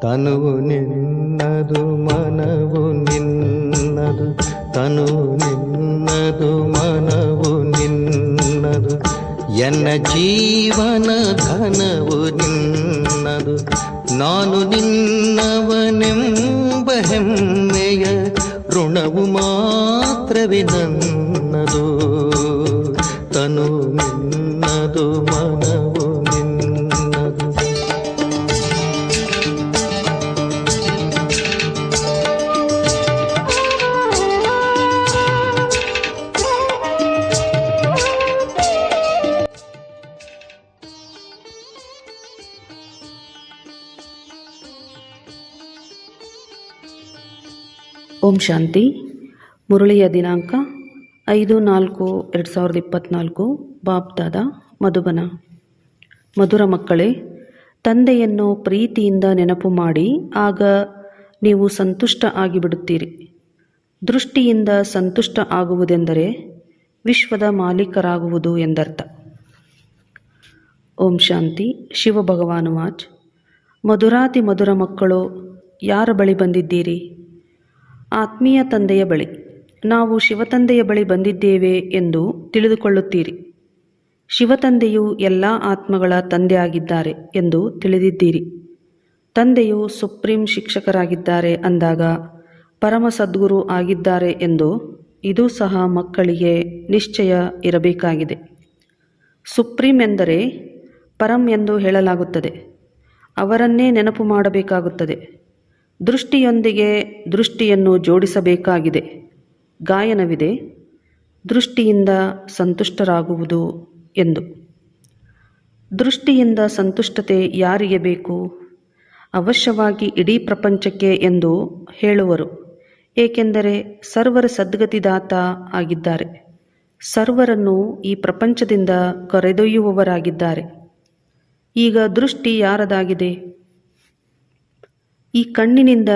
ತನುವು ನಿನ್ನದು ಮನವು ನಿನ್ನದು, ತನುವು ನಿನ್ನದು ಮನವು ನಿನ್ನದು, ಎನ್ನ ಜೀವನ ಧನವು ನಿನ್ನದು. ನಾನು ನಿನ್ನವನೆಂಬ ಹೆಮ್ಮೆಯ ಋಣವು ಮಾತ್ರವೇ ನನ್ನದು. ತನು ನಿನ್ನದು ಮನವು ನಿನ್ನದು. ಓಂ ಶಾಂತಿ. ಮುರಳಿಯ ದಿನಾಂಕ 5-4-2024. ಬಾಬ್ದಾದ ಮಧುಬನ. ಮಧುರ ಮಕ್ಕಳೇ, ತಂದೆಯನ್ನು ಪ್ರೀತಿಯಿಂದ ನೆನಪು ಮಾಡಿ, ಆಗ ನೀವು ಸಂತುಷ್ಟ ಆಗಿಬಿಡುತ್ತೀರಿ. ದೃಷ್ಟಿಯಿಂದ ಸಂತುಷ್ಟ ಆಗುವುದೆಂದರೆ ವಿಶ್ವದ ಮಾಲೀಕರಾಗುವುದು ಎಂದರ್ಥ. ಓಂ ಶಾಂತಿ. ಶಿವಭಗವಾನುವಾಚ್. ಮಧುರಾತಿ ಮಧುರ ಮಕ್ಕಳು, ಯಾರ ಬಳಿ ಬಂದಿದ್ದೀರಿ? ಆತ್ಮೀಯ ತಂದೆಯ ಬಳಿ. ನಾವು ಶಿವತಂದೆಯ ಬಳಿ ಬಂದಿದ್ದೇವೆ ಎಂದು ತಿಳಿದುಕೊಳ್ಳುತ್ತೀರಿ. ಶಿವತಂದೆಯು ಎಲ್ಲ ಆತ್ಮಗಳ ತಂದೆಯಾಗಿದ್ದಾರೆ ಎಂದು ತಿಳಿದಿದ್ದೀರಿ. ತಂದೆಯು ಸುಪ್ರೀಂ ಶಿಕ್ಷಕರಾಗಿದ್ದಾರೆ ಅಂದಾಗ ಪರಮ ಸದ್ಗುರು ಆಗಿದ್ದಾರೆ ಎಂದು ಇದು ಸಹ ಮಕ್ಕಳಿಗೆ ನಿಶ್ಚಯ ಇರಬೇಕಾಗಿದೆ. ಸುಪ್ರೀಂ ಎಂದರೆ ಪರಂ ಎಂದು ಹೇಳಲಾಗುತ್ತದೆ. ಅವರನ್ನೇ ನೆನಪು ಮಾಡಬೇಕಾಗುತ್ತದೆ. ದೃಷ್ಟಿಯೊಂದಿಗೆ ದೃಷ್ಟಿಯನ್ನು ಜೋಡಿಸಬೇಕಾಗಿದೆ. ಗಾಯನವಿದೆ, ದೃಷ್ಟಿಯಿಂದ ಸಂತುಷ್ಟರಾಗುವುದು ಎಂದು. ದೃಷ್ಟಿಯಿಂದ ಸಂತುಷ್ಟತೆ ಯಾರಿಗೆ ಬೇಕು? ಅವಶ್ಯವಾಗಿ ಇಡೀ ಪ್ರಪಂಚಕ್ಕೆ ಎಂದು ಹೇಳುವರು. ಏಕೆಂದರೆ ಸರ್ವರ ಸದ್ಗತಿದಾತ ಆಗಿದ್ದಾರೆ. ಸರ್ವರನ್ನು ಈ ಪ್ರಪಂಚದಿಂದ ಕರೆದೊಯ್ಯುವವರಾಗಿದ್ದಾರೆ. ಈಗ ದೃಷ್ಟಿ ಯಾರದಾಗಿದೆ? ಈ ಕಣ್ಣಿನಿಂದ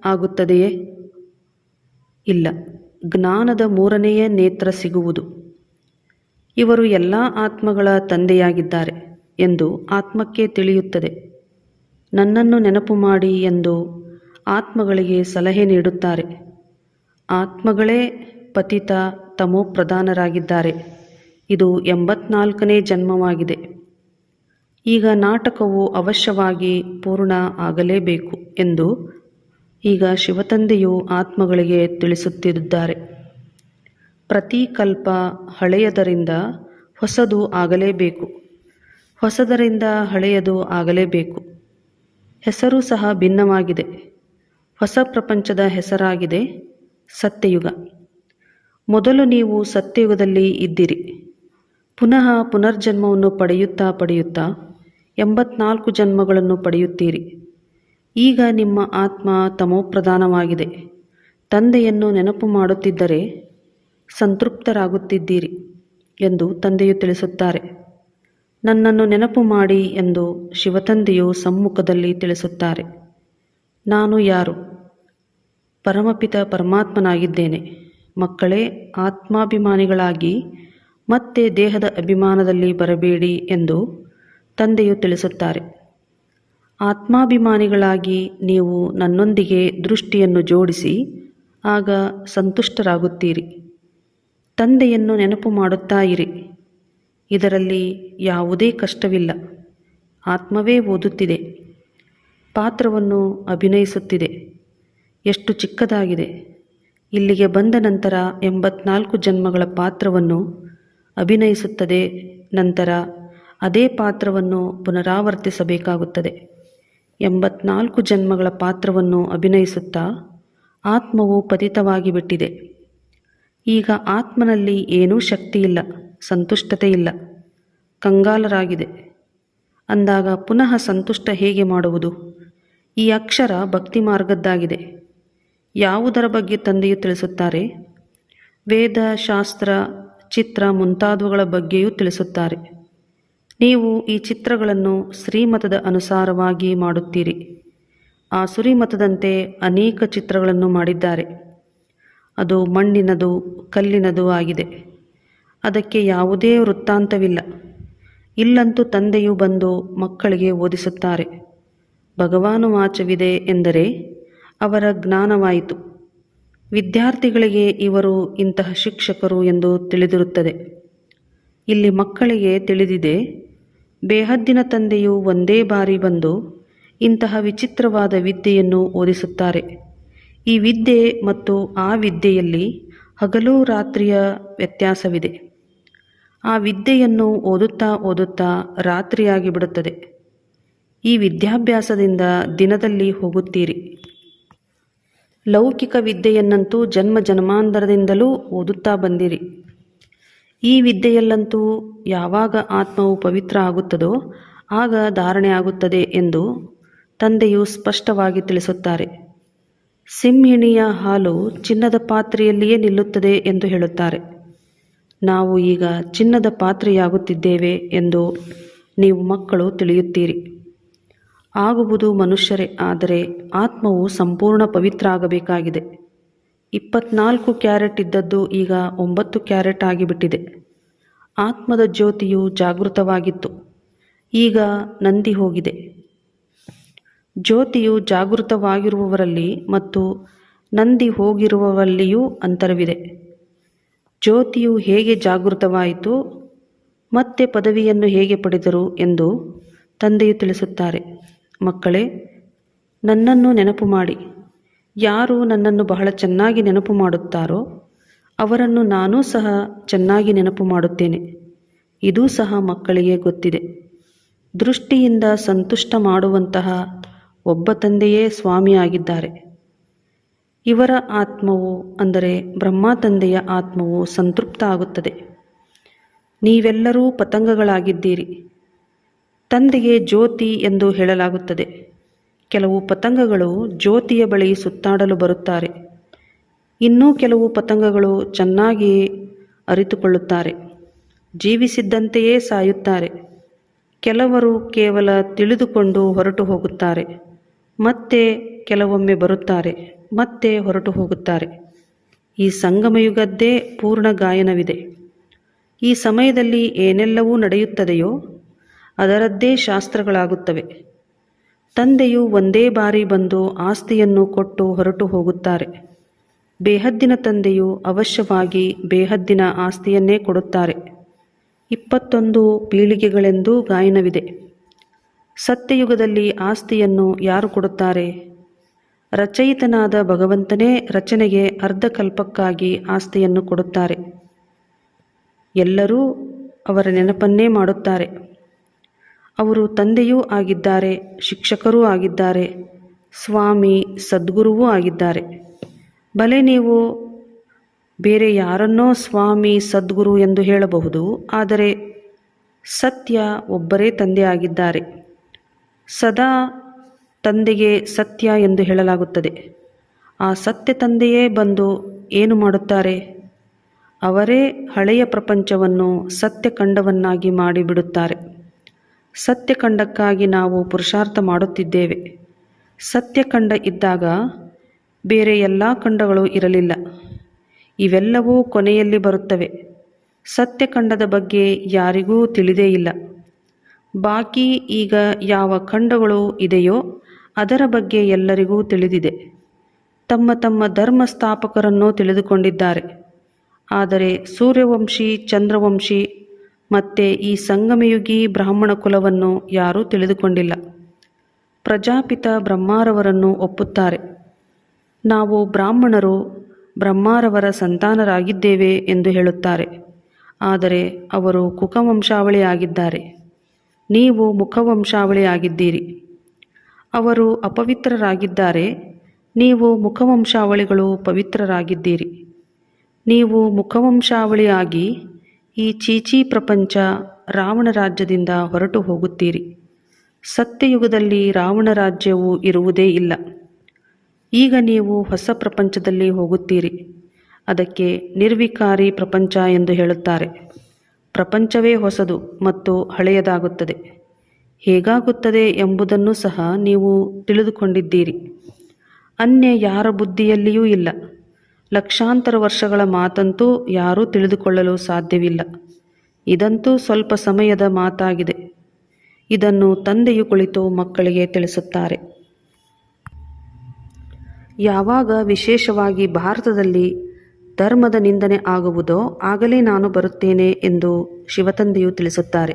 ಆಗುತ್ತದೆಯೇ? ಇಲ್ಲ. ಜ್ಞಾನದ 3ನೆಯ ನೇತ್ರ ಸಿಗುವುದು. ಇವರು ಎಲ್ಲ ಆತ್ಮಗಳ ತಂದೆಯಾಗಿದ್ದಾರೆ ಎಂದು ಆತ್ಮಕ್ಕೆ ತಿಳಿಯುತ್ತದೆ. ನನ್ನನ್ನು ನೆನಪು ಮಾಡಿ ಎಂದು ಆತ್ಮಗಳಿಗೆ ಸಲಹೆ ನೀಡುತ್ತಾರೆ. ಆತ್ಮಗಳೇ ಪತಿತ ತಮೋ ಪ್ರಧಾನರಾಗಿದ್ದಾರೆ. ಇದು 84ನೇ ಜನ್ಮವಾಗಿದೆ. ಈಗ ನಾಟಕವು ಅವಶ್ಯವಾಗಿ ಪೂರ್ಣ ಆಗಲೇಬೇಕು ಎಂದು ಈಗ ಶಿವತಂದೆಯು ಆತ್ಮಗಳಿಗೆ ತಿಳಿಸುತ್ತಿದ್ದಾರೆ. ಪ್ರತಿ ಕಲ್ಪ ಹಳೆಯದರಿಂದ ಹೊಸದು ಆಗಲೇಬೇಕು, ಹೊಸದರಿಂದ ಹಳೆಯದು ಆಗಲೇಬೇಕು. ಹೆಸರು ಸಹ ಭಿನ್ನವಾಗಿದೆ. ಹೊಸ ಪ್ರಪಂಚದ ಹೆಸರಾಗಿದೆ ಸತ್ಯಯುಗ. ಮೊದಲು ನೀವು ಸತ್ಯಯುಗದಲ್ಲಿ ಇದ್ದಿರಿ. ಪುನಃ ಪುನರ್ಜನ್ಮವನ್ನು ಪಡೆಯುತ್ತಾ 84 ಜನ್ಮಗಳನ್ನು ಪಡೆಯುತ್ತೀರಿ. ಈಗ ನಿಮ್ಮ ಆತ್ಮ ತಮೋಪ್ರಧಾನವಾಗಿದೆ. ತಂದೆಯನ್ನು ನೆನಪು ಮಾಡುತ್ತಿದ್ದರೆ ಸಂತೃಪ್ತರಾಗುತ್ತಿದ್ದೀರಿ ಎಂದು ತಂದೆಯು ತಿಳಿಸುತ್ತಾರೆ. ನನ್ನನ್ನು ನೆನಪು ಮಾಡಿ ಎಂದು ಶಿವತಂದೆಯು ಸಮ್ಮುಖದಲ್ಲಿ ತಿಳಿಸುತ್ತಾರೆ. ನಾನು ಯಾರು? ಪರಮಪಿತ ಪರಮಾತ್ಮನಾಗಿದ್ದೇನೆ. ಮಕ್ಕಳೇ, ಆತ್ಮಾಭಿಮಾನಿಗಳಾಗಿ ಮತ್ತೆ ದೇಹದ ಅಭಿಮಾನದಲ್ಲಿ ಬರಬೇಡಿ ಎಂದು ತಂದೆಯು ತಿಳಿಸುತ್ತಾರೆ. ಆತ್ಮಾಭಿಮಾನಿಗಳಾಗಿ ನೀವು ನನ್ನೊಂದಿಗೆ ದೃಷ್ಟಿಯನ್ನು ಜೋಡಿಸಿ, ಆಗ ಸಂತುಷ್ಟರಾಗುತ್ತೀರಿ. ತಂದೆಯನ್ನು ನೆನಪು ಮಾಡುತ್ತಾ ಇರಿ. ಇದರಲ್ಲಿ ಯಾವುದೇ ಕಷ್ಟವಿಲ್ಲ. ಆತ್ಮವೇ ಓದುತ್ತಿದೆ, ಪಾತ್ರವನ್ನು ಅಭಿನಯಿಸುತ್ತಿದೆ. ಎಷ್ಟು ಚಿಕ್ಕದಾಗಿದೆ! ಇಲ್ಲಿಗೆ ಬಂದ ನಂತರ 84 ಜನ್ಮಗಳ ಪಾತ್ರವನ್ನು ಅಭಿನಯಿಸುತ್ತದೆ. ನಂತರ ಅದೇ ಪಾತ್ರವನ್ನು ಪುನರಾವರ್ತಿಸಬೇಕಾಗುತ್ತದೆ. 84 ಜನ್ಮಗಳ ಪಾತ್ರವನ್ನು ಅಭಿನಯಿಸುತ್ತಾ ಆತ್ಮವು ಪತಿತವಾಗಿ ಬಿಟ್ಟಿದೆ. ಈಗ ಆತ್ಮನಲ್ಲಿ ಏನೂ ಶಕ್ತಿಯಿಲ್ಲ, ಸಂತುಷ್ಟತೆ ಇಲ್ಲ, ಕಂಗಾಲರಾಗಿದೆ. ಅಂದಾಗ ಪುನಃ ಸಂತುಷ್ಟ ಹೇಗೆ ಮಾಡುವುದು? ಈ ಅಕ್ಷರ ಭಕ್ತಿ ಮಾರ್ಗದ್ದಾಗಿದೆ. ಯಾವುದರ ಬಗ್ಗೆ ತಂದೆಯು ತಿಳಿಸುತ್ತಾರೆ? ವೇದ, ಶಾಸ್ತ್ರ, ಚಿತ್ರ ಮುಂತಾದವುಗಳ ಬಗ್ಗೆಯೂ ತಿಳಿಸುತ್ತಾರೆ. ನೀವು ಈ ಚಿತ್ರಗಳನ್ನು ಶ್ರೀಮತದ ಅನುಸಾರವಾಗಿ ಮಾಡುತ್ತೀರಿ. ಆ ಸುರಿಮತದಂತೆ ಅನೇಕ ಚಿತ್ರಗಳನ್ನು ಮಾಡಿದ್ದಾರೆ. ಅದು ಮಣ್ಣಿನದು, ಕಲ್ಲಿನದು ಆಗಿದೆ. ಅದಕ್ಕೆ ಯಾವುದೇ ವೃತ್ತಾಂತವಿಲ್ಲ. ಇಲ್ಲಂತೂ ತಂದೆಯು ಬಂದು ಮಕ್ಕಳಿಗೆ ಓದಿಸುತ್ತಾರೆ. ಭಗವಾನುವಾಚವಿದೆ ಎಂದರೆ ಅವರ ಜ್ಞಾನವಾಯಿತು. ವಿದ್ಯಾರ್ಥಿಗಳಿಗೆ ಇವರು ಇಂತಹ ಶಿಕ್ಷಕರು ಎಂದು ತಿಳಿದಿರುತ್ತದೆ. ಇಲ್ಲಿ ಮಕ್ಕಳಿಗೆ ತಿಳಿದಿದೆ, ಬೇಹದ್ದಿನ ತಂದೆಯು ಒಂದೇ ಬಾರಿ ಬಂದು ಇಂತಹ ವಿಚಿತ್ರವಾದ ವಿದ್ಯೆಯನ್ನು ಓದಿಸುತ್ತಾರೆ. ಈ ವಿದ್ಯೆ ಮತ್ತು ಆ ವಿದ್ಯೆಯಲ್ಲಿ ಹಗಲು ರಾತ್ರಿಯ ವ್ಯತ್ಯಾಸವಿದೆ. ಆ ವಿದ್ಯೆಯನ್ನು ಓದುತ್ತಾ ಓದುತ್ತಾ ರಾತ್ರಿಯಾಗಿ ಬಿಡುತ್ತದೆ. ಈ ವಿದ್ಯಾಭ್ಯಾಸದಿಂದ ದಿನದಲ್ಲಿ ಹೋಗುತ್ತೀರಿ. ಲೌಕಿಕ ವಿದ್ಯೆಯನ್ನಂತೂ ಜನ್ಮ ಜನ್ಮಾಂತರದಿಂದಲೂ ಓದುತ್ತಾ ಬಂದಿರಿ. ಈ ವಿದ್ಯೆಯಲ್ಲಂತೂ ಯಾವಾಗ ಆತ್ಮವು ಪವಿತ್ರ ಆಗುತ್ತದೋ ಆಗ ಧಾರಣೆ ಆಗುತ್ತದೆ ಎಂದು ತಂದೆಯು ಸ್ಪಷ್ಟವಾಗಿ ತಿಳಿಸುತ್ತಾರೆ. ಸಿಂಹಿಣಿಯ ಹಾಲು ಚಿನ್ನದ ಪಾತ್ರೆಯಲ್ಲಿಯೇ ನಿಲ್ಲುತ್ತದೆ ಎಂದು ಹೇಳುತ್ತಾರೆ. ನಾವು ಈಗ ಚಿನ್ನದ ಪಾತ್ರೆಯಾಗುತ್ತಿದ್ದೇವೆ ಎಂದು ನೀವು ಮಕ್ಕಳು ತಿಳಿಯುತ್ತೀರಿ. ಆಗುವುದು ಮನುಷ್ಯರೇ, ಆದರೆ ಆತ್ಮವು ಸಂಪೂರ್ಣ ಪವಿತ್ರ ಆಗಬೇಕಾಗಿದೆ. 24 ಕ್ಯಾರೆಟ್ ಇದ್ದದ್ದು ಈಗ 9 ಕ್ಯಾರೆಟ್ ಆಗಿಬಿಟ್ಟಿದೆ. ಆತ್ಮದ ಜ್ಯೋತಿಯು ಜಾಗೃತವಾಗಿತ್ತು, ಈಗ ನಂದಿ ಹೋಗಿದೆ. ಜ್ಯೋತಿಯು ಜಾಗೃತವಾಗಿರುವವರಲ್ಲಿ ಮತ್ತು ನಂದಿ ಹೋಗಿರುವವರಲ್ಲಿಯೂ ಅಂತರವಿದೆ. ಜ್ಯೋತಿಯು ಹೇಗೆ ಜಾಗೃತವಾಯಿತು ಮತ್ತೆ ಪದವಿಯನ್ನು ಹೇಗೆ ಪಡೆದರು ಎಂದು ತಂದೆಯು ತಿಳಿಸುತ್ತಾರೆ. ಮಕ್ಕಳೇ, ನನ್ನನ್ನು ನೆನಪು ಮಾಡಿ. ಯಾರು ನನ್ನನ್ನು ಬಹಳ ಚೆನ್ನಾಗಿ ನೆನಪು ಮಾಡುತ್ತಾರೋ ಅವರನ್ನು ನಾನೂ ಸಹ ಚೆನ್ನಾಗಿ ನೆನಪು ಮಾಡುತ್ತೇನೆ. ಇದೂ ಸಹ ಮಕ್ಕಳಿಗೆ ಗೊತ್ತಿದೆ. ದೃಷ್ಟಿಯಿಂದ ಸಂತುಷ್ಟ ಮಾಡುವಂತಹ ಒಬ್ಬ ತಂದೆಯೇ ಸ್ವಾಮಿಯಾಗಿದ್ದಾರೆ. ಇವರ ಆತ್ಮವು ಅಂದರೆ ಬ್ರಹ್ಮ ತಂದೆಯ ಆತ್ಮವು ಸಂತೃಪ್ತ ಆಗುತ್ತದೆ. ನೀವೆಲ್ಲರೂ ಪತಂಗಗಳಾಗಿದ್ದೀರಿ. ತಂದೆಗೆ ಜ್ಯೋತಿ ಎಂದು ಹೇಳಲಾಗುತ್ತದೆ. ಕೆಲವು ಪತಂಗಗಳು ಜ್ಯೋತಿಯ ಬಳಿ ಸುತ್ತಾಡಲು ಬರುತ್ತಾರೆ. ಇನ್ನೂ ಕೆಲವು ಪತಂಗಗಳು ಚೆನ್ನಾಗಿ ಅರಿತುಕೊಳ್ಳುತ್ತಾರೆ. ಜೀವಿಸಿದ್ದಂತೆಯೇ ಸಾಯುತ್ತಾರೆ. ಕೆಲವರು ಕೇವಲ ತಿಳಿದುಕೊಂಡು ಹೊರಟು ಹೋಗುತ್ತಾರೆ. ಮತ್ತೆ ಕೆಲವೊಮ್ಮೆ ಬರುತ್ತಾರೆ, ಮತ್ತೆ ಹೊರಟು ಹೋಗುತ್ತಾರೆ. ಈ ಸಂಗಮಯುಗದ್ದೇ ಪೂರ್ಣ ಗಾಯನವಿದೆ. ಈ ಸಮಯದಲ್ಲಿ ಏನೆಲ್ಲವೂ ನಡೆಯುತ್ತದೆಯೋ ಅದರದ್ದೇ ಶಾಸ್ತ್ರಗಳಾಗುತ್ತವೆ. ತಂದೆಯು ಒಂದೇ ಬಾರಿ ಬಂದು ಆಸ್ತಿಯನ್ನು ಕೊಟ್ಟು ಹೊರಟು ಹೋಗುತ್ತಾರೆ. ಬೇಹದ್ದಿನ ತಂದೆಯು ಅವಶ್ಯವಾಗಿ ಬೇಹದ್ದಿನ ಆಸ್ತಿಯನ್ನೇ ಕೊಡುತ್ತಾರೆ. 21 ಪೀಳಿಗೆಗಳೆಂದೂ ಗಾಯನವಿದೆ. ಸತ್ಯಯುಗದಲ್ಲಿ ಆಸ್ತಿಯನ್ನು ಯಾರು ಕೊಡುತ್ತಾರೆ? ರಚಯಿತನಾದ ಭಗವಂತನೇ ರಚನೆಗೆ ಅರ್ಧಕಲ್ಪಕ್ಕಾಗಿ ಆಸ್ತಿಯನ್ನು ಕೊಡುತ್ತಾರೆ. ಎಲ್ಲರೂ ಅವರ ನೆನಪನ್ನೇ ಮಾಡುತ್ತಾರೆ. ಅವರು ತಂದೆಯೂ ಆಗಿದ್ದಾರೆ, ಶಿಕ್ಷಕರೂ ಆಗಿದ್ದಾರೆ, ಸ್ವಾಮಿ ಸದ್ಗುರುವೂ ಆಗಿದ್ದಾರೆ. ಭಲೆ ನೀವು ಬೇರೆ ಯಾರನ್ನೋ ಸ್ವಾಮಿ ಸದ್ಗುರು ಎಂದು ಹೇಳಬಹುದು, ಆದರೆ ಸತ್ಯ ಒಬ್ಬರೇ ತಂದೆ ಆಗಿದ್ದಾರೆ. ಸದಾ ತಂದೆಗೆ ಸತ್ಯ ಎಂದು ಹೇಳಲಾಗುತ್ತದೆ. ಆ ಸತ್ಯ ತಂದೆಯೇ ಬಂದು ಏನು ಮಾಡುತ್ತಾರೆ? ಅವರೇ ಹಳೆಯ ಪ್ರಪಂಚವನ್ನು ಸತ್ಯಖಂಡವನ್ನಾಗಿ ಮಾಡಿಬಿಡುತ್ತಾರೆ. ಸತ್ಯಖಂಡಕ್ಕಾಗಿ ನಾವು ಪುರುಷಾರ್ಥ ಮಾಡುತ್ತಿದ್ದೇವೆ. ಸತ್ಯಖಂಡ ಇದ್ದಾಗ ಬೇರೆ ಎಲ್ಲ ಖಂಡಗಳು ಇರಲಿಲ್ಲ. ಇವೆಲ್ಲವೂ ಕೊನೆಯಲ್ಲಿ ಬರುತ್ತವೆ. ಸತ್ಯಖಂಡದ ಬಗ್ಗೆ ಯಾರಿಗೂ ತಿಳಿದೇ ಇಲ್ಲ. ಬಾಕಿ ಈಗ ಯಾವ ಖಂಡಗಳು ಇದೆಯೋ ಅದರ ಬಗ್ಗೆ ಎಲ್ಲರಿಗೂ ತಿಳಿದಿದೆ. ತಮ್ಮ ತಮ್ಮ ಧರ್ಮ ಸ್ಥಾಪಕರನ್ನು ತಿಳಿದುಕೊಂಡಿದ್ದಾರೆ. ಆದರೆ ಸೂರ್ಯವಂಶಿ, ಚಂದ್ರವಂಶಿ ಮತ್ತು ಈ ಸಂಗಮಯುಗಿ ಬ್ರಾಹ್ಮಣ ಕುಲವನ್ನು ಯಾರೂ ತಿಳಿದುಕೊಂಡಿಲ್ಲ. ಪ್ರಜಾಪಿತ ಬ್ರಹ್ಮಾರವರನ್ನು ಒಪ್ಪುತ್ತಾರೆ. ನಾವು ಬ್ರಾಹ್ಮಣರು ಬ್ರಹ್ಮಾರವರ ಸಂತಾನರಾಗಿದ್ದೇವೆ ಎಂದು ಹೇಳುತ್ತಾರೆ. ಆದರೆ ಅವರು ಕುಕವಂಶಾವಳಿ ಆಗಿದ್ದಾರೆ. ನೀವು ಮುಖವಂಶಾವಳಿ ಆಗಿದ್ದೀರಿ. ಅವರು ಅಪವಿತ್ರರಾಗಿದ್ದಾರೆ. ನೀವು ಮುಖವಂಶಾವಳಿಗಳು ಪವಿತ್ರರಾಗಿದ್ದೀರಿ. ನೀವು ಮುಖವಂಶಾವಳಿಯಾಗಿ ಈ ಚೀಚಿ ಪ್ರಪಂಚ ರಾವಣ ರಾಜ್ಯದಿಂದ ಹೊರಟು ಹೋಗುತ್ತೀರಿ. ಸತ್ಯಯುಗದಲ್ಲಿ ರಾವಣ ರಾಜ್ಯವು ಇರುವುದೇ ಇಲ್ಲ. ಈಗ ನೀವು ಹೊಸ ಪ್ರಪಂಚದಲ್ಲಿ ಹೋಗುತ್ತೀರಿ. ಅದಕ್ಕೆ ನಿರ್ವಿಕಾರಿ ಪ್ರಪಂಚ ಎಂದು ಹೇಳುತ್ತಾರೆ. ಪ್ರಪಂಚವೇ ಹೊಸದು ಮತ್ತು ಹಳೆಯದಾಗುತ್ತದೆ. ಹೇಗಾಗುತ್ತದೆ ಎಂಬುದನ್ನು ಸಹ ನೀವು ತಿಳಿದುಕೊಂಡಿದ್ದೀರಿ. ಅನ್ಯ ಯಾರ ಬುದ್ಧಿಯಲ್ಲಿಯೂ ಇಲ್ಲ. ಲಕ್ಷಾಂತರ ವರ್ಷಗಳ ಮಾತಂತೂ ಯಾರೂ ತಿಳಿದುಕೊಳ್ಳಲು ಸಾಧ್ಯವಿಲ್ಲ. ಇದಂತೂ ಸ್ವಲ್ಪ ಸಮಯದ ಮಾತಾಗಿದೆ. ಇದನ್ನು ತಂದೆಯು ಕುಳಿತು ಮಕ್ಕಳಿಗೆ ತಿಳಿಸುತ್ತಾರೆ. ಯಾವಾಗ ವಿಶೇಷವಾಗಿ ಭಾರತದಲ್ಲಿ ಧರ್ಮದ ನಿಂದನೆ ಆಗುವುದೋ ಆಗಲೇ ನಾನು ಬರುತ್ತೇನೆ ಎಂದು ಶಿವತಂದೆಯು ತಿಳಿಸುತ್ತಾರೆ.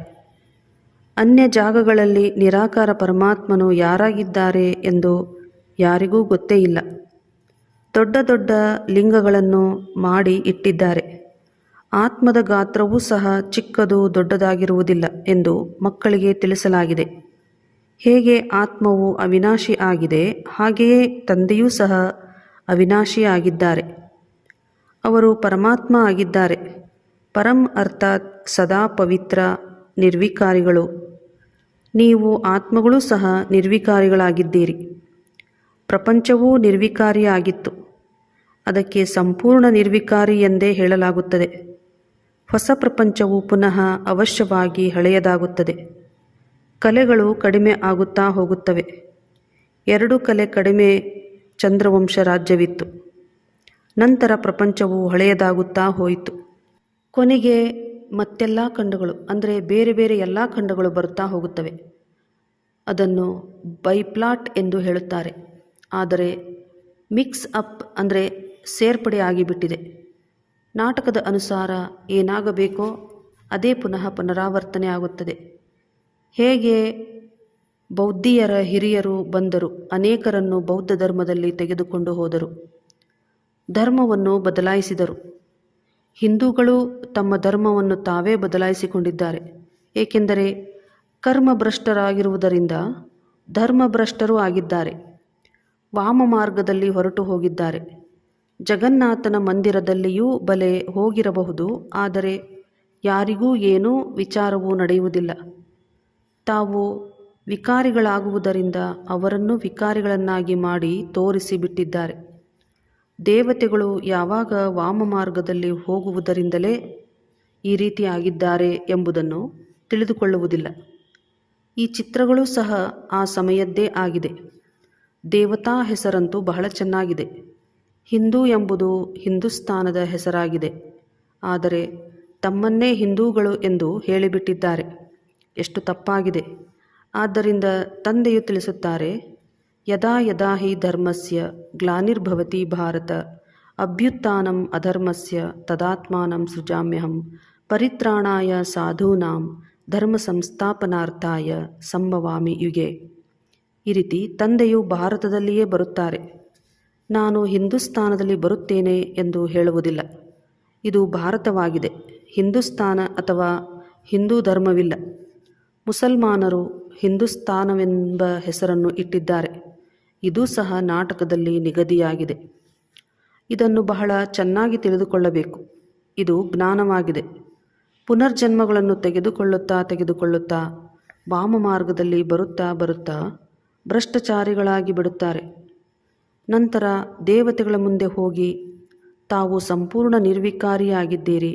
ಅನ್ಯ ಜಾಗಗಳಲ್ಲಿ ನಿರಾಕಾರ ಪರಮಾತ್ಮನು ಯಾರಾಗಿದ್ದಾರೆ ಎಂದು ಯಾರಿಗೂ ಗೊತ್ತೇ ಇಲ್ಲ. ದೊಡ್ಡ ದೊಡ್ಡ ಲಿಂಗಗಳನ್ನು ಮಾಡಿ ಇಟ್ಟಿದ್ದಾರೆ. ಆತ್ಮದ ಗಾತ್ರವೂ ಸಹ ಚಿಕ್ಕದು ದೊಡ್ಡದಾಗಿರುವುದಿಲ್ಲ ಎಂದು ಮಕ್ಕಳಿಗೆ ತಿಳಿಸಲಾಗಿದೆ. ಹೇಗೆ ಆತ್ಮವು ಅವಿನಾಶಿ ಆಗಿದೆ, ಹಾಗೆಯೇ ತಂದೆಯೂ ಸಹ ಅವಿನಾಶಿ ಆಗಿದ್ದಾರೆ. ಅವರು ಪರಮಾತ್ಮ ಆಗಿದ್ದಾರೆ. ಪರಂ ಅರ್ಥಾತ್ ಸದಾ ಪವಿತ್ರ, ನಿರ್ವಿಕಾರಿಗಳು. ನೀವು ಆತ್ಮಗಳೂ ಸಹ ನಿರ್ವಿಕಾರಿಗಳಾಗಿದ್ದೀರಿ. ಪ್ರಪಂಚವೂ ನಿರ್ವಿಕಾರಿಯಾಗಿತ್ತು. ಅದಕ್ಕೆ ಸಂಪೂರ್ಣ ನಿರ್ವಿಕಾರಿ ಎಂದೇ ಹೇಳಲಾಗುತ್ತದೆ. ಹೊಸ ಪ್ರಪಂಚವು ಪುನಃ ಅವಶ್ಯವಾಗಿ ಹಳೆಯದಾಗುತ್ತದೆ. ಕಲೆಗಳು ಕಡಿಮೆ ಆಗುತ್ತಾ ಹೋಗುತ್ತವೆ. 2 ಕಲೆ ಕಡಿಮೆ ಚಂದ್ರವಂಶ ರಾಜ್ಯವಿತ್ತು. ನಂತರ ಪ್ರಪಂಚವು ಹಳೆಯದಾಗುತ್ತಾ ಹೋಯಿತು. ಕೊನೆಗೆ ಮತ್ತೆಲ್ಲ ಖಂಡಗಳು ಅಂದರೆ ಬೇರೆ ಬೇರೆ ಎಲ್ಲ ಖಂಡಗಳು ಬರುತ್ತಾ ಹೋಗುತ್ತವೆ. ಅದನ್ನು ಬೈಪ್ಲಾಟ್ ಎಂದು ಹೇಳುತ್ತಾರೆ. ಆದರೆ ಮಿಕ್ಸ್ ಅಪ್ ಅಂದರೆ ಸೇರ್ಪಡೆ ಆಗಿಬಿಟ್ಟಿದೆ. ನಾಟಕದ ಅನುಸಾರ ಏನಾಗಬೇಕೋ ಅದೇ ಪುನಃ ಪುನರಾವರ್ತನೆ ಆಗುತ್ತದೆ. ಹೇಗೆ ಬೌದ್ಧಿಯರ ಹಿರಿಯರು ಬಂದರು, ಅನೇಕರನ್ನು ಬೌದ್ಧ ಧರ್ಮದಲ್ಲಿ ತೆಗೆದುಕೊಂಡು ಹೋದರು, ಧರ್ಮವನ್ನು ಬದಲಾಯಿಸಿದರು. ಹಿಂದೂಗಳು ತಮ್ಮ ಧರ್ಮವನ್ನು ತಾವೇ ಬದಲಾಯಿಸಿಕೊಂಡಿದ್ದಾರೆ. ಏಕೆಂದರೆ ಕರ್ಮಭ್ರಷ್ಟರಾಗಿರುವುದರಿಂದ ಧರ್ಮಭ್ರಷ್ಟರೂ ಆಗಿದ್ದಾರೆ. ವಾಮ ಮಾರ್ಗದಲ್ಲಿ ಹೊರಟು ಹೋಗಿದ್ದಾರೆ. ಜಗನ್ನಾಥನ ಮಂದಿರದಲ್ಲಿಯೂ ಬಲೆ ಹೋಗಿರಬಹುದು, ಆದರೆ ಯಾರಿಗೂ ಏನೂ ವಿಚಾರವೂ ನಡೆಯುವುದಿಲ್ಲ. ತಾವು ವಿಕಾರಿಗಳಾಗುವುದರಿಂದ ಅವರನ್ನು ವಿಕಾರಿಗಳನ್ನಾಗಿ ಮಾಡಿ ತೋರಿಸಿ ಬಿಟ್ಟಿದ್ದಾರೆ. ದೇವತೆಗಳು ಯಾವಾಗ ವಾಮ ಮಾರ್ಗದಲ್ಲಿ ಹೋಗುವುದರಿಂದಲೇ ಈ ರೀತಿ ಆಗಿದ್ದಾರೆ ಎಂಬುದನ್ನು ತಿಳಿದುಕೊಳ್ಳುವುದಿಲ್ಲ. ಈ ಚಿತ್ರಗಳೂ ಸಹ ಆ ಸಮಯದ್ದೇ ಆಗಿದೆ. ದೇವತಾ ಹೆಸರಂತೂ ಬಹಳ ಚೆನ್ನಾಗಿದೆ. ಹಿಂದೂ ಎಂಬುದು ಹಿಂದೂಸ್ತಾನದ ಹೆಸರಾಗಿದೆ. ಆದರೆ ತಮ್ಮನ್ನೇ ಹಿಂದೂಗಳು ಎಂದು ಹೇಳಿಬಿಟ್ಟಿದ್ದಾರೆ. ಎಷ್ಟು ತಪ್ಪಾಗಿದೆ. ಆದ್ದರಿಂದ ತಂದೆಯು ತಿಳಿಸುತ್ತಾರೆ, ಯದಾ ಯದಾ ಹಿ ಧರ್ಮಸ್ಯ ಗ್ಲಾನಿರ್ಭವತಿ ಭಾರತ ಅಭ್ಯುತ್ಥಾನಂ ಅಧರ್ಮಸ್ಯ ತದಾತ್ಮಾನಂ ಸೃಜಾಮ್ಯಹಂ ಪರಿತ್ರಾಣಾಯ ಸಾಧೂನಾಂ ಧರ್ಮ ಸಂಸ್ಥಾಪನಾರ್ಥಾಯ ಸಂಭವಾಮಿ ಯುಗೆ. ಈ ರೀತಿ ತಂದೆಯು ಭಾರತದಲ್ಲಿಯೇ ಬರುತ್ತಾರೆ. ನಾನು ಹಿಂದೂಸ್ತಾನದಲ್ಲಿ ಬರುತ್ತೇನೆ ಎಂದು ಹೇಳುವುದಿಲ್ಲ. ಇದು ಭಾರತವಾಗಿದೆ. ಹಿಂದೂಸ್ತಾನ ಅಥವಾ ಹಿಂದೂ ಧರ್ಮವಿಲ್ಲ. ಮುಸಲ್ಮಾನರು ಹಿಂದೂಸ್ತಾನವೆಂಬ ಹೆಸರನ್ನು ಇಟ್ಟಿದ್ದಾರೆ. ಇದೂ ಸಹ ನಾಟಕದಲ್ಲಿ ನಿಗದಿಯಾಗಿದೆ. ಇದನ್ನು ಬಹಳ ಚೆನ್ನಾಗಿ ತಿಳಿದುಕೊಳ್ಳಬೇಕು. ಇದು ಜ್ಞಾನವಾಗಿದೆ. ಪುನರ್ಜನ್ಮಗಳನ್ನು ತೆಗೆದುಕೊಳ್ಳುತ್ತಾ ವಾಮ ಮಾರ್ಗದಲ್ಲಿ ಬರುತ್ತಾ ಬರುತ್ತಾ ಭ್ರಷ್ಟಚಾರಿಗಳಾಗಿ ಬಿಡುತ್ತಾರೆ. ನಂತರ ದೇವತೆಗಳ ಮುಂದೆ ಹೋಗಿ ತಾವು ಸಂಪೂರ್ಣ ನಿರ್ವಿಕಾರಿಯಾಗಿದ್ದೀರಿ,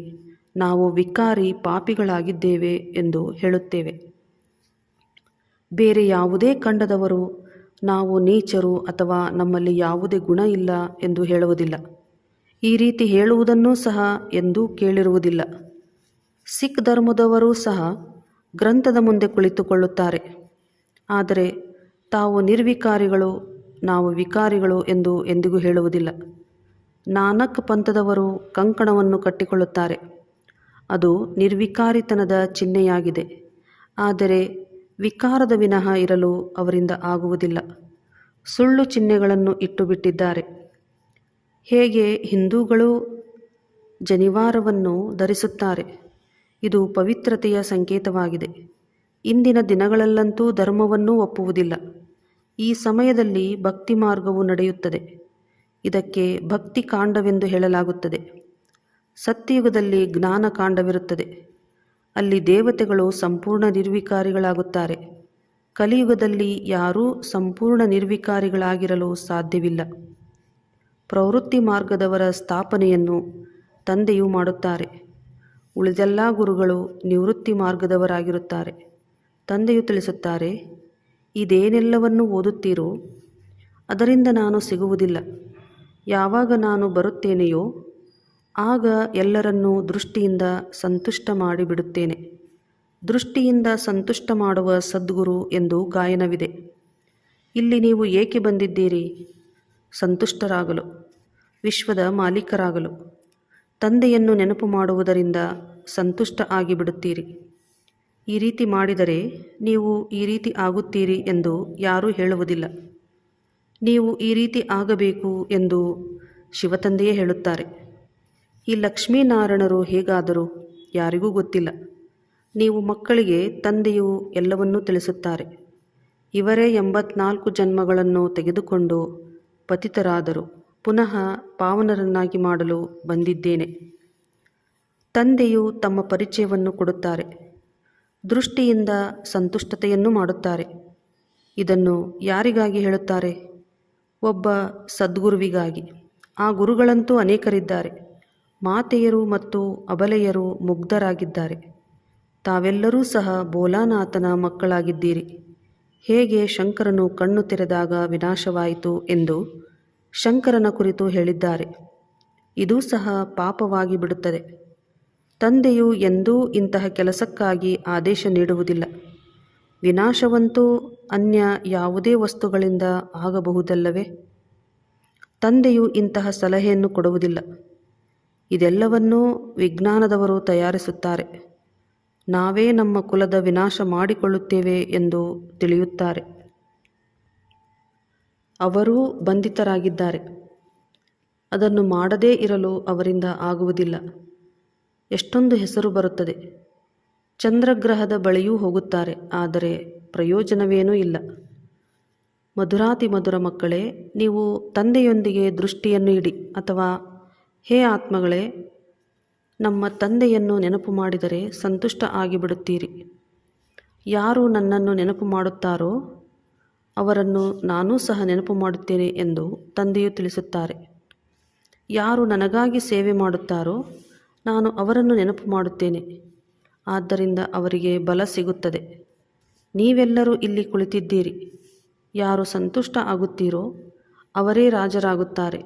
ನಾವು ವಿಕಾರಿ ಪಾಪಿಗಳಾಗಿದ್ದೇವೆ ಎಂದು ಹೇಳುತ್ತೇವೆ. ಬೇರೆ ಯಾವುದೇ ಖಂಡದವರು ನಾವು ನೀಚರು ಅಥವಾ ನಮ್ಮಲ್ಲಿ ಯಾವುದೇ ಗುಣ ಇಲ್ಲ ಎಂದು ಹೇಳುವುದಿಲ್ಲ. ಈ ರೀತಿ ಹೇಳುವುದನ್ನೂ ಸಹ ಎಂದೂ ಕೇಳಿರುವುದಿಲ್ಲ. ಸಿಖ್ ಧರ್ಮದವರೂ ಸಹ ಗ್ರಂಥದ ಮುಂದೆ ಕುಳಿತುಕೊಳ್ಳುತ್ತಾರೆ. ಆದರೆ ತಾವು ನಿರ್ವಿಕಾರಿಗಳು, ನಾವು ವಿಕಾರಿಗಳು ಎಂದು ಎಂದಿಗೂ ಹೇಳುವುದಿಲ್ಲ. ನಾನಕ್ ಪಂಥದವರು ಕಂಕಣವನ್ನು ಕಟ್ಟಿಕೊಳ್ಳುತ್ತಾರೆ. ಅದು ನಿರ್ವಿಕಾರಿತನದ ಚಿಹ್ನೆಯಾಗಿದೆ. ಆದರೆ ವಿಕಾರದ ವಿನಃ ಇರಲು ಅವರಿಂದ ಆಗುವುದಿಲ್ಲ. ಸುಳ್ಳು ಚಿಹ್ನೆಗಳನ್ನು ಇಟ್ಟು ಬಿಟ್ಟಿದ್ದಾರೆ. ಹೇಗೆ ಹಿಂದೂಗಳು ಜನಿವಾರವನ್ನು ಧರಿಸುತ್ತಾರೆ. ಇದು ಪವಿತ್ರತೆಯ ಸಂಕೇತವಾಗಿದೆ. ಇಂದಿನ ದಿನಗಳಲ್ಲಂತೂ ಧರ್ಮವನ್ನೂ ಒಪ್ಪುವುದಿಲ್ಲ. ಈ ಸಮಯದಲ್ಲಿ ಭಕ್ತಿ ಮಾರ್ಗವು ನಡೆಯುತ್ತದೆ. ಇದಕ್ಕೆ ಭಕ್ತಿ ಕಾಂಡವೆಂದು ಹೇಳಲಾಗುತ್ತದೆ. ಸತ್ಯಯುಗದಲ್ಲಿ ಜ್ಞಾನ ಕಾಂಡವಿರುತ್ತದೆ. ಅಲ್ಲಿ ದೇವತೆಗಳು ಸಂಪೂರ್ಣ ನಿರ್ವಿಕಾರಿಗಳಾಗುತ್ತಾರೆ. ಕಲಿಯುಗದಲ್ಲಿ ಯಾರೂ ಸಂಪೂರ್ಣ ನಿರ್ವಿಕಾರಿಗಳಾಗಿರಲು ಸಾಧ್ಯವಿಲ್ಲ. ಪ್ರವೃತ್ತಿ ಮಾರ್ಗದವರ ಸ್ಥಾಪನೆಯನ್ನು ತಂದೆಯು ಮಾಡುತ್ತಾರೆ. ಉಳಿದೆಲ್ಲ ಗುರುಗಳು ನಿವೃತ್ತಿ ಮಾರ್ಗದವರಾಗಿರುತ್ತಾರೆ. ತಂದೆಯು ತಿಳಿಸುತ್ತಾರೆ, ಇದೇನೆಲ್ಲವನ್ನು ಓದುತ್ತೀರೋ ಅದರಿಂದ ನಾನು ಸಿಗುವುದಿಲ್ಲ. ಯಾವಾಗ ನಾನು ಬರುತ್ತೇನೆಯೋ ಆಗ ಎಲ್ಲರನ್ನೂ ದೃಷ್ಟಿಯಿಂದ ಸಂತುಷ್ಟ ಮಾಡಿಬಿಡುತ್ತೇನೆ. ದೃಷ್ಟಿಯಿಂದ ಸಂತುಷ್ಟ ಮಾಡುವ ಸದ್ಗುರು ಎಂದು ಗಾಯನವಿದೆ. ಇಲ್ಲಿ ನೀವು ಏಕೆ ಬಂದಿದ್ದೀರಿ? ಸಂತುಷ್ಟರಾಗಲು, ವಿಶ್ವದ ಮಾಲೀಕರಾಗಲು. ತಂದೆಯನ್ನು ನೆನಪು ಮಾಡುವುದರಿಂದ ಸಂತುಷ್ಟ ಆಗಿಬಿಡುತ್ತೀರಿ. ಈ ರೀತಿ ಮಾಡಿದರೆ ನೀವು ಈ ರೀತಿ ಆಗುತ್ತೀರಿ ಎಂದು ಯಾರೂ ಹೇಳುವುದಿಲ್ಲ. ನೀವು ಈ ರೀತಿ ಆಗಬೇಕು ಎಂದು ಶಿವತಂದೆಯೇ ಹೇಳುತ್ತಾರೆ. ಈ ಲಕ್ಷ್ಮೀನಾರಾಯಣರು ಹೇಗಾದರೂ ಯಾರಿಗೂ ಗೊತ್ತಿಲ್ಲ. ನೀವು ಮಕ್ಕಳಿಗೆ ತಂದೆಯು ಎಲ್ಲವನ್ನೂ ತಿಳಿಸುತ್ತಾರೆ. ಇವರೇ 84 ಜನ್ಮಗಳನ್ನು ತೆಗೆದುಕೊಂಡು ಪತಿತರಾದರು, ಪುನಃ ಪಾವನರನ್ನಾಗಿ ಮಾಡಲು ಬಂದಿದ್ದೇನೆ. ತಂದೆಯು ತಮ್ಮ ಪರಿಚಯವನ್ನು ಕೊಡುತ್ತಾರೆ. ದೃಷ್ಟಿಯಿಂದ ಸಂತುಷ್ಟತೆಯನ್ನು ಮಾಡುತ್ತಾರೆ. ಇದನ್ನು ಯಾರಿಗಾಗಿ ಹೇಳುತ್ತಾರೆ? ಒಬ್ಬ ಸದ್ಗುರುವಿಗಾಗಿ. ಆ ಗುರುಗಳಂತೂ ಅನೇಕರಿದ್ದಾರೆ. ಮಾತೆಯರು ಮತ್ತು ಅಬಲೆಯರು ಮುಗ್ಧರಾಗಿದ್ದಾರೆ. ತಾವೆಲ್ಲರೂ ಸಹ ಭೋಲಾನಾಥನ ಮಕ್ಕಳಾಗಿದ್ದೀರಿ. ಹೇಗೆ ಶಂಕರನು ಕಣ್ಣು ತೆರೆದಾಗ ವಿನಾಶವಾಯಿತು ಎಂದು ಶಂಕರನ ಕುರಿತು ಹೇಳಿದ್ದಾರೆ. ಇದೂ ಸಹ ಪಾಪವಾಗಿ ಬಿಡುತ್ತದೆ. ತಂದೆಯು ಎಂದೂ ಇಂತಹ ಕೆಲಸಕ್ಕಾಗಿ ಆದೇಶ ನೀಡುವುದಿಲ್ಲ. ವಿನಾಶವಂತೂ ಅನ್ಯ ಯಾವುದೇ ವಸ್ತುಗಳಿಂದ ಆಗಬಹುದಲ್ಲವೇ? ತಂದೆಯು ಇಂತಹ ಸಲಹೆಯನ್ನು ಕೊಡುವುದಿಲ್ಲ. ಇದೆಲ್ಲವನ್ನೂ ವಿಜ್ಞಾನದವರು ತಯಾರಿಸುತ್ತಾರೆ. ನಾವೇ ನಮ್ಮ ಕುಲದ ವಿನಾಶ ಮಾಡಿಕೊಳ್ಳುತ್ತೇವೆ ಎಂದು ತಿಳಿಯುತ್ತಾರೆ. ಅವರೂ ಬಂಧಿತರಾಗಿದ್ದಾರೆ. ಅದನ್ನು ಮಾಡದೇ ಇರಲು ಅವರಿಂದ ಆಗುವುದಿಲ್ಲ. ಎಷ್ಟೊಂದು ಹೆಸರು ಬರುತ್ತದೆ. ಚಂದ್ರಗ್ರಹದ ಬಳಿಯೂ ಹೋಗುತ್ತಾರೆ, ಆದರೆ ಪ್ರಯೋಜನವೇನೂ ಇಲ್ಲ. ಮಧುರಾತಿ ಮಧುರ ಮಕ್ಕಳೇ, ನೀವು ತಂದೆಯೊಂದಿಗೆ ದೃಷ್ಟಿಯನ್ನು ಇಡಿ. ಅಥವಾ ಹೇ ಆತ್ಮಗಳೇ, ನಮ್ಮ ತಂದೆಯನ್ನು ನೆನಪು ಮಾಡಿದರೆ ಸಂತುಷ್ಟ ಆಗಿಬಿಡುತ್ತೀರಿ. ಯಾರು ನನ್ನನ್ನು ನೆನಪು ಮಾಡುತ್ತಾರೋ ಅವರನ್ನು ನಾನೂ ಸಹ ನೆನಪು ಮಾಡುತ್ತೇನೆ ಎಂದು ತಂದೆಯು ತಿಳಿಸುತ್ತಾರೆ. ಯಾರು ನನಗಾಗಿ ಸೇವೆ ಮಾಡುತ್ತಾರೋ ನಾನು ಅವರನ್ನು ನೆನಪು ಮಾಡುತ್ತೇನೆ. ಆದ್ದರಿಂದ ಅವರಿಗೆ ಬಲ ಸಿಗುತ್ತದೆ. ನೀವೆಲ್ಲರೂ ಇಲ್ಲಿ ಕುಳಿತಿದ್ದೀರಿ. ಯಾರು ಸಂತುಷ್ಟ ಆಗುತ್ತೀರೋ ಅವರೇ ರಾಜರಾಗುತ್ತಾರೆ.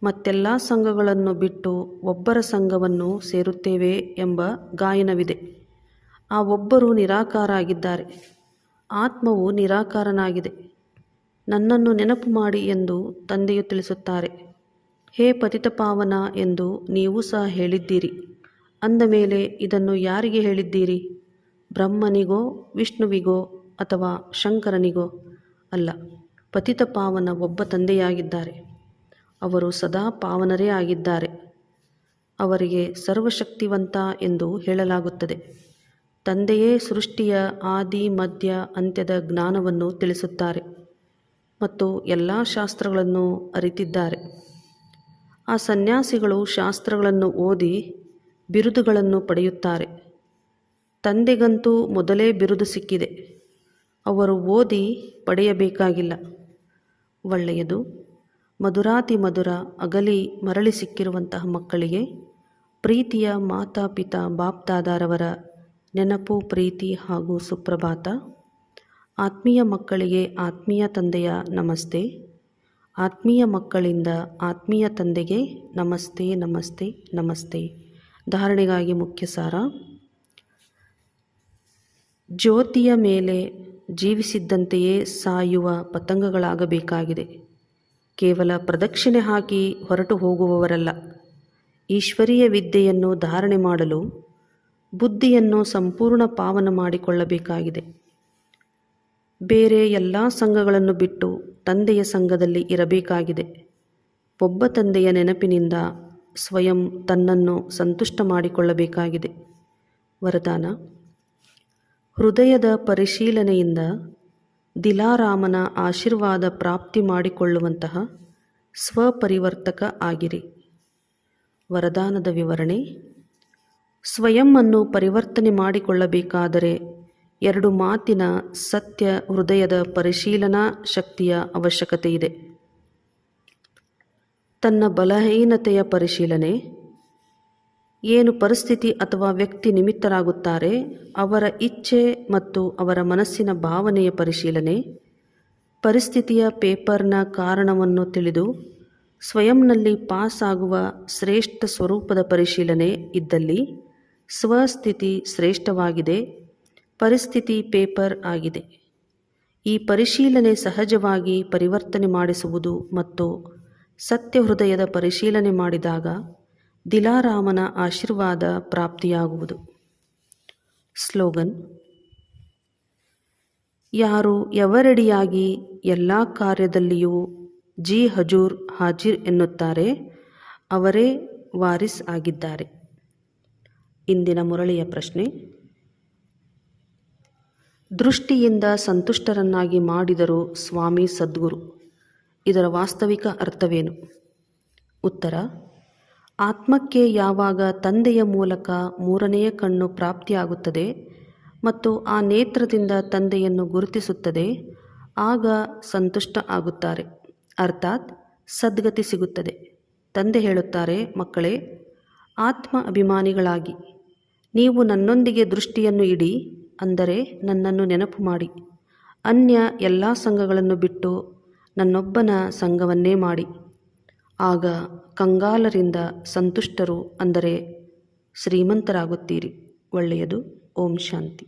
ಮತ್ತೆಲ್ಲ ಸಂಘಗಳನ್ನು ಬಿಟ್ಟು ಒಬ್ಬರ ಸಂಘವನ್ನು ಸೇರುತ್ತೇವೆ ಎಂಬ ಗಾಯನವಿದೆ. ಆ ಒಬ್ಬರು ನಿರಾಕಾರ ಆಗಿದ್ದಾರೆ. ಆತ್ಮವು ನಿರಾಕಾರನಾಗಿದೆ. ನನ್ನನ್ನು ನೆನಪು ಮಾಡಿ ಎಂದು ತಂದೆಯು ತಿಳಿಸುತ್ತಾರೆ. ಹೇ ಪತಿತಪಾವನ ಎಂದು ನೀವು ಸಹ ಹೇಳಿದ್ದೀರಿ. ಅಂದ ಮೇಲೆ ಇದನ್ನು ಯಾರಿಗೆ ಹೇಳಿದ್ದೀರಿ? ಬ್ರಹ್ಮನಿಗೋ, ವಿಷ್ಣುವಿಗೋ ಅಥವಾ ಶಂಕರನಿಗೋ? ಅಲ್ಲ, ಪತಿತಪಾವನ ಒಬ್ಬ ತಂದೆಯಾಗಿದ್ದಾರೆ. ಅವರು ಸದಾ ಪಾವನರೇ ಆಗಿದ್ದಾರೆ. ಅವರಿಗೆ ಸರ್ವಶಕ್ತಿವಂತ ಎಂದು ಹೇಳಲಾಗುತ್ತದೆ. ತಂದೆಯೇ ಸೃಷ್ಟಿಯ ಆದಿ ಮಧ್ಯ ಅಂತ್ಯದ ಜ್ಞಾನವನ್ನು ತಿಳಿಸುತ್ತಾರೆ ಮತ್ತು ಎಲ್ಲ ಶಾಸ್ತ್ರಗಳನ್ನು ಅರಿತಿದ್ದಾರೆ. ಆ ಸನ್ಯಾಸಿಗಳು ಶಾಸ್ತ್ರಗಳನ್ನು ಓದಿ ಬಿರುದುಗಳನ್ನು ಪಡೆಯುತ್ತಾರೆ. ತಂದೆಗಂತೂ ಮೊದಲೇ ಬಿರುದು ಸಿಕ್ಕಿದೆ. ಅವರು ಓದಿ ಪಡೆಯಬೇಕಾಗಿಲ್ಲ. ಒಳ್ಳೆಯದು. ಮಧುರಾತಿ ಮಧುರ ಅಗಲಿ ಮರಳಿ ಸಿಕ್ಕಿರುವಂತಹ ಮಕ್ಕಳಿಗೆ ಪ್ರೀತಿಯ ಮಾತಾಪಿತಾ ಬಾಪ್ದಾದಾರವರ ನೆನಪು, ಪ್ರೀತಿ ಹಾಗೂ ಸುಪ್ರಭಾತ. ಆತ್ಮೀಯ ಮಕ್ಕಳಿಗೆ ಆತ್ಮೀಯ ತಂದೆಯ ನಮಸ್ತೆ. ಆತ್ಮೀಯ ಮಕ್ಕಳಿಂದ ಆತ್ಮೀಯ ತಂದೆಗೆ ನಮಸ್ತೆ ನಮಸ್ತೆ ನಮಸ್ತೆ. ಧಾರಣೆಗಾಗಿ ಮುಖ್ಯ ಸಾರ. ಜ್ಯೋತಿಯ ಮೇಲೆ ಜೀವಿಸಿದ್ದಂತೆಯೇ ಸಾಯುವ ಪತಂಗಗಳಾಗಬೇಕಾಗಿದೆ. ಕೇವಲ ಪ್ರದಕ್ಷಿಣೆ ಹಾಕಿ ಹೊರಟು ಹೋಗುವವರಲ್ಲ. ಈಶ್ವರೀಯ ವಿದ್ಯೆಯನ್ನು ಧಾರಣೆ ಮಾಡಲು ಬುದ್ಧಿಯನ್ನು ಸಂಪೂರ್ಣ ಪಾವನ ಮಾಡಿಕೊಳ್ಳಬೇಕಾಗಿದೆ. ಬೇರೆ ಎಲ್ಲ ಸಂಘಗಳನ್ನು ಬಿಟ್ಟು ತಂದೆಯ ಸಂಘದಲ್ಲಿ ಇರಬೇಕಾಗಿದೆ. ಒಬ್ಬ ತಂದೆಯ ನೆನಪಿನಿಂದ ಸ್ವಯಂ ತನ್ನನ್ನು ಸಂತುಷ್ಟ ಮಾಡಿಕೊಳ್ಳಬೇಕಾಗಿದೆ. ವರದಾನ: ಹೃದಯದ ಪರಿಶೀಲನೆಯಿಂದ ದಿಲಾರಾಮನ ಆಶೀರ್ವಾದ ಪ್ರಾಪ್ತಿ ಮಾಡಿಕೊಳ್ಳುವಂತಹ ಸ್ವಪರಿವರ್ತಕ ಆಗಿರಿ. ವರದಾನದ ವಿವರಣೆ: ಸ್ವಯಂವನ್ನು ಪರಿವರ್ತನೆ ಮಾಡಿಕೊಳ್ಳಬೇಕಾದರೆ 2 ಮಾತಿನ ಸತ್ಯ ಹೃದಯದ ಪರಿಶೀಲನಾ ಶಕ್ತಿಯ ಅವಶ್ಯಕತೆ ಇದೆ. ತನ್ನ ಬಲಹೀನತೆಯ ಪರಿಶೀಲನೆ, ಏನು ಪರಿಸ್ಥಿತಿ ಅಥವಾ ವ್ಯಕ್ತಿ ನಿಮಿತ್ತರಾಗುತ್ತಾರೆ ಅವರ ಇಚ್ಛೆ ಮತ್ತು ಅವರ ಮನಸ್ಸಿನ ಭಾವನೆಯ ಪರಿಶೀಲನೆ, ಪರಿಸ್ಥಿತಿಯ ಪೇಪರ್ನ ಕಾರಣವನ್ನು ತಿಳಿದು ಸ್ವಯಂನಲ್ಲಿ ಪಾಸ್ ಆಗುವ ಶ್ರೇಷ್ಠ ಸ್ವರೂಪದ ಪರಿಶೀಲನೆ ಇದ್ದಲ್ಲಿ ಸ್ವಸ್ಥಿತಿ ಶ್ರೇಷ್ಠವಾಗಿದೆ, ಪರಿಸ್ಥಿತಿ ಪೇಪರ್ ಆಗಿದೆ. ಈ ಪರಿಶೀಲನೆ ಸಹಜವಾಗಿ ಪರಿವರ್ತನೆ ಮಾಡಿಸುವುದು ಮತ್ತು ಸತ್ಯ ಹೃದಯದ ಪರಿಶೀಲನೆ ಮಾಡಿದಾಗ ದಿಲಾರಾಮನ ಆಶೀರ್ವಾದ ಪ್ರಾಪ್ತಿಯಾಗುವುದು. ಸ್ಲೋಗನ್: ಯಾರು ಎವರೆಡಿಯಾಗಿ ಎಲ್ಲ ಕಾರ್ಯದಲ್ಲಿಯೂ ಜಿ ಹಜೂರ್ ಹಾಜಿರ್ ಎನ್ನುತ್ತಾರೆ ಅವರೇ ವಾರಿಸ್ ಆಗಿದ್ದಾರೆ. ಇಂದಿನ ಮುರಳಿಯ ಪ್ರಶ್ನೆ: ದೃಷ್ಟಿಯಿಂದ ಸಂತುಷ್ಟರನ್ನಾಗಿ ಮಾಡಿದರು ಸ್ವಾಮಿ ಸದ್ಗುರು. ಇದರ ವಾಸ್ತವಿಕ ಅರ್ಥವೇನು? ಉತ್ತರ: ಆತ್ಮಕ್ಕೆ ಯಾವಾಗ ತಂದೆಯ ಮೂಲಕ ಮೂರನೆಯ ಕಣ್ಣು ಪ್ರಾಪ್ತಿಯಾಗುತ್ತದೆ ಮತ್ತು ಆ ನೇತ್ರದಿಂದ ತಂದೆಯನ್ನು ಗುರುತಿಸುತ್ತದೆ, ಆಗ ಸಂತುಷ್ಟ ಆಗುತ್ತಾರೆ, ಅರ್ಥಾತ್ ಸದ್ಗತಿ ಸಿಗುತ್ತದೆ. ತಂದೆ ಹೇಳುತ್ತಾರೆ, ಮಕ್ಕಳೇ, ಆತ್ಮ ಅಭಿಮಾನಿಗಳಾಗಿ ನೀವು ನನ್ನೊಂದಿಗೆ ದೃಷ್ಟಿಯನ್ನು ಇಡಿ, ಅಂದರೆ ನನ್ನನ್ನು ನೆನಪು ಮಾಡಿ. ಅನ್ಯ ಎಲ್ಲ ಸಂಘಗಳನ್ನು ಬಿಟ್ಟು ನನ್ನೊಬ್ಬನ ಸಂಘವನ್ನೇ ಮಾಡಿ. ಆಗ ಕಂಗಾಲರಿಂದ ಸಂತುಷ್ಟರು ಅಂದರೆ ಶ್ರೀಮಂತರಾಗುತ್ತೀರಿ. ಒಳ್ಳೆಯದು. ಓಂ ಶಾಂತಿ.